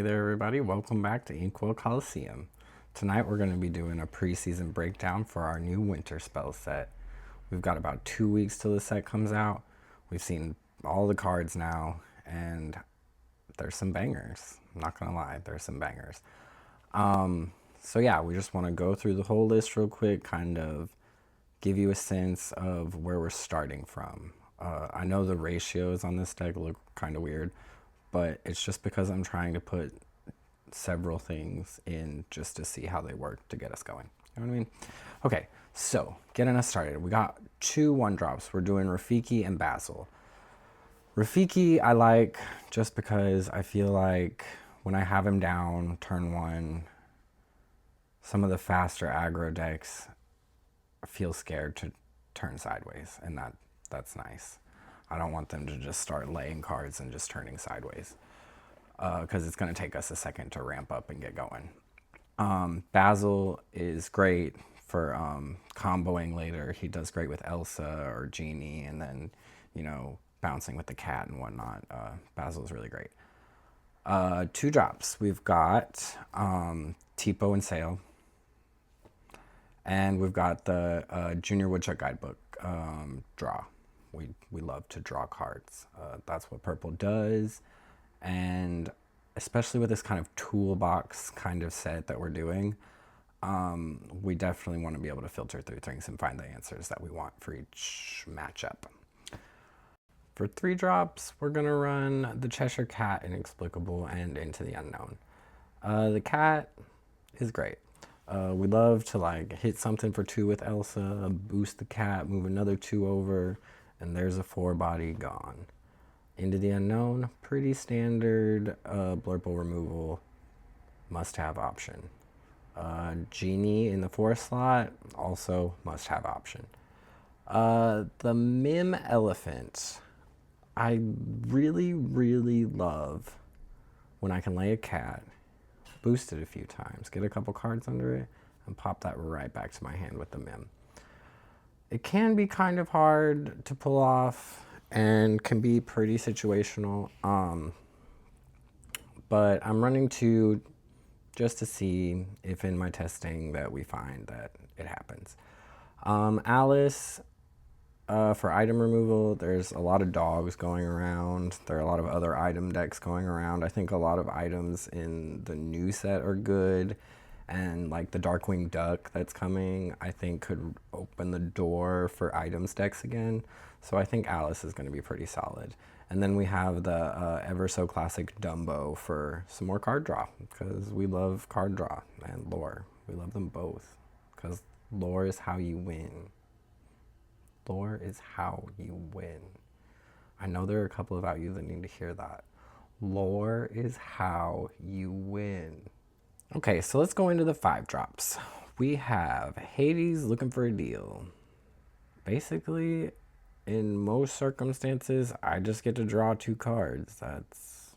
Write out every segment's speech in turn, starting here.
Hey there everybody, welcome back to Inkwell Coliseum. Tonight we're going to be doing a preseason breakdown for our new Winterspell set. We've got about 2 weeks till the set comes out. We've seen all the cards now, and there's some bangers. I'm not going to lie, there's some bangers. So yeah, we just want to go through the whole list real quick, kind of give you a sense of where we're starting from. I know the ratios on this deck look kind of weird, but it's just because I'm trying to put several things in just to see how they work to get us going. You know what I mean? Okay, so getting us started. We got 2 1-drops. We're doing Rafiki and Basil. Rafiki I like just because I feel like when I have him down turn 1, some of the faster aggro decks feel scared to turn sideways, and that's nice. I don't want them to just start laying cards and just turning sideways, because it's going to take us a second to ramp up and get going. Basil is great for comboing later. He does great with Elsa or Genie, and then, you know, bouncing with the cat and whatnot. Basil is really great. 2 drops. We've got Tipo and Sale, and we've got the Junior Woodchuck Guidebook draw. We love to draw cards. That's what purple does, and especially with this kind of toolbox kind of set that we're doing, we definitely want to be able to filter through things and find the answers that we want for each matchup. For 3 drops, we're going to run the Cheshire Cat, Inexplicable, and Into the Unknown. The cat is great. We love to like hit something for 2 with Elsa, boost the cat, move another 2 over, and there's a 4-body gone. Into the Unknown, pretty standard blurple removal, must-have option. Genie in the 4 slot, also must-have option. The Mim Elephant, I really, really love when I can lay a cat, boost it a few times, get a couple cards under it, and pop that right back to my hand with the Mim. It can be kind of hard to pull off and can be pretty situational, but I'm running 2 just to see if in my testing that we find that it happens. Alice, for item removal, there's a lot of dogs going around. There are a lot of other item decks going around. I think a lot of items in the new set are good, and like the Darkwing Duck that's coming, I think could open the door for items decks again. So I think Alice is going to be pretty solid. And then we have the ever so classic Dumbo for some more card draw, because we love card draw and lore. We love them both, because lore is how you win. Lore is how you win. I know there are a couple of you that need to hear that. Lore is how you win. Okay, so let's go into the 5 drops. We have Hades Looking for a Deal. Basically, in most circumstances, I just get to draw 2 cards. That's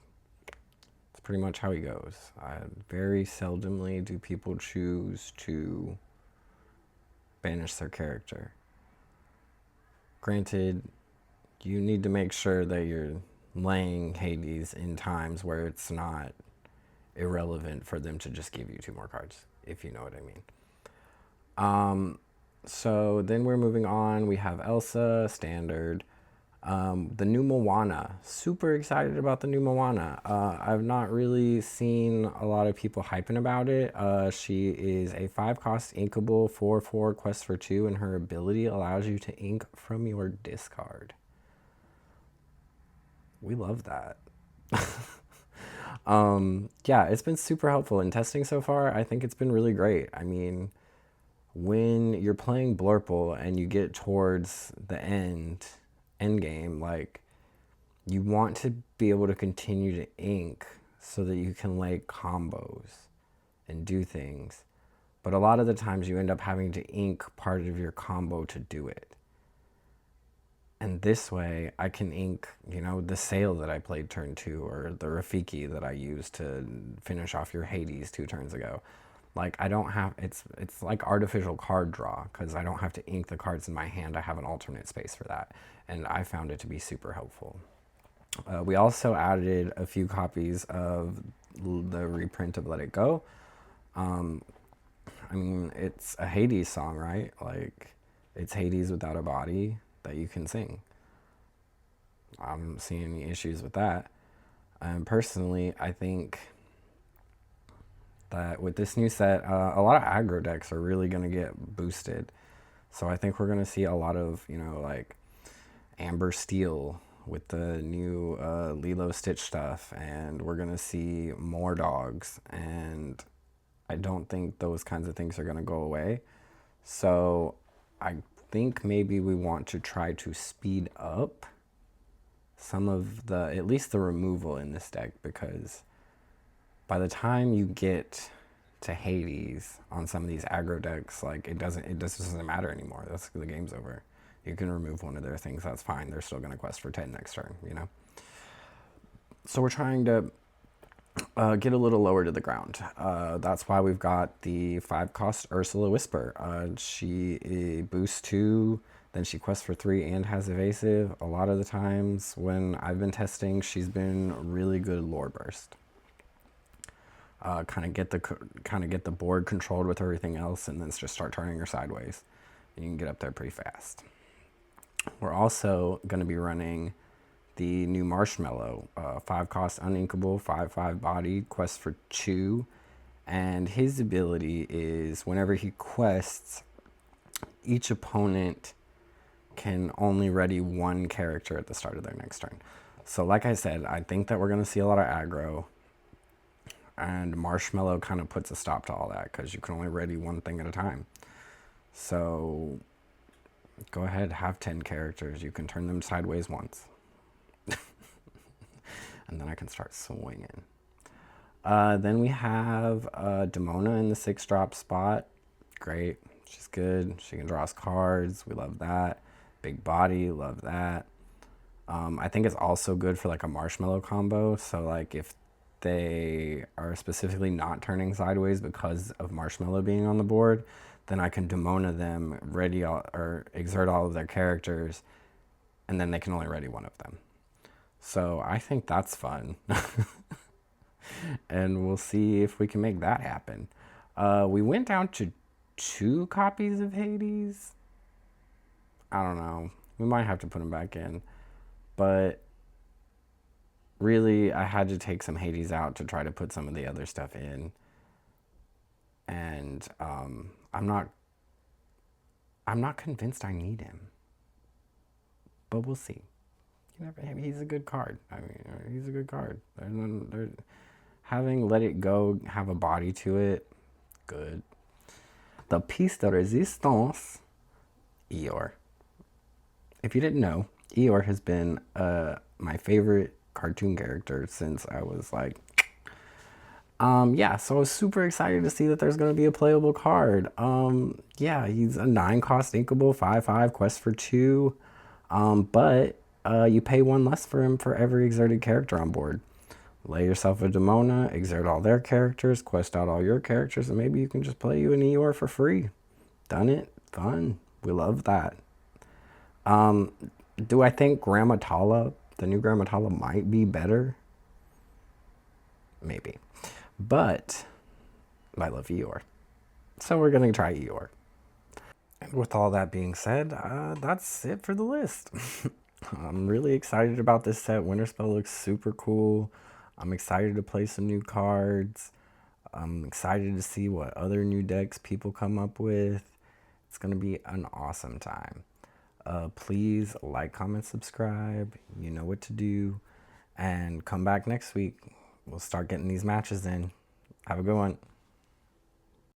pretty much how he goes. Very seldomly do people choose to banish their character. Granted, you need to make sure that you're laying Hades in times where it's not irrelevant for them to just give you 2 more cards, if you know what I mean. So then we're moving on. We have Elsa, standard. The new Moana. Super excited about the new Moana. I've not really seen a lot of people hyping about it. She is a 5-cost inkable 4/4 quest for 2, and her ability allows you to ink from your discard. We love that. Yeah, it's been super helpful in testing so far. I think it's been really great. I mean, when you're playing Blurple and you get towards the end game, like, you want to be able to continue to ink so that you can lay combos and do things. But a lot of the times you end up having to ink part of your combo to do it. And this way, I can ink, you know, the Sail that I played turn 2, or the Rafiki that I used to finish off your Hades 2 turns ago. Like, I don't have, it's like artificial card draw, because I don't have to ink the cards in my hand. I have an alternate space for that, and I found it to be super helpful. We also added a few copies of the reprint of Let It Go. I mean, it's a Hades song, right? Like, it's Hades without a body that you can sing. I don't see any issues with that. And personally, I think that with this new set, a lot of aggro decks are really going to get boosted. So I think we're going to see a lot of, like Amber Steel with the new Lilo Stitch stuff, and we're going to see more dogs, and I don't think those kinds of things are going to go away. So I think maybe we want to try to speed up some of at least the removal in this deck, because by the time you get to Hades on some of these aggro decks, like it just doesn't matter anymore. The game's over. You can remove one of their things, that's fine. They're still going to quest for 10 next turn, So we're trying to get a little lower to the ground. That's why we've got the 5-cost Ursula Whisper. She boosts 2, then she quests for 3 and has evasive. A lot of the times when I've been testing, she's been really good lore burst. Kind of get the board controlled with everything else, and then just start turning her sideways. You can get up there pretty fast. We're also going to be running the new Marshmallow, 5-cost uninkable, 5/5 body, quest for 2, and his ability is whenever he quests, each opponent can only ready 1 character at the start of their next turn. So like I said, I think that we're going to see a lot of aggro, and Marshmallow kind of puts a stop to all that because you can only ready 1 thing at a time. So go ahead, have 10 characters. You can turn them sideways once. And then I can start swinging. Then we have Demona in the 6-drop spot. Great. She's good. She can draw us cards. We love that. Big body. Love that. I think it's also good for like a Marshmallow combo. So like if they are specifically not turning sideways because of Marshmallow being on the board, then I can Demona them, ready or exert all of their characters, and then they can only ready 1 of them. So I think that's fun. And we'll see if we can make that happen. We went down to 2 copies of Hades. I don't know. We might have to put them back in. But really, I had to take some Hades out to try to put some of the other stuff in. And I'm not convinced I need him. But we'll see. He's a good card. I mean, he's a good card. Having Let It Go have a body to it, good. The piece de resistance, Eeyore. If you didn't know, Eeyore has been my favorite cartoon character since I was like, yeah, so I was super excited to see that there's going to be a playable card. Yeah, he's a 9-cost inkable, 5/5, quest for 2, but you pay 1 less for him for every exerted character on board. Lay yourself a Demona, exert all their characters, quest out all your characters, and maybe you can just play you an Eeyore for free. Done it. Fun. We love that. Do I think Grammatala, the new Grammatala, might be better? Maybe. But I love Eeyore. So we're going to try Eeyore. And with all that being said, that's it for the list. I'm really excited about this set. Winterspell looks super cool. I'm excited to play some new cards. I'm excited to see what other new decks people come up with. It's going to be an awesome time. Please like, comment, subscribe. You know what to do. And come back next week. We'll start getting these matches in. Have a good one.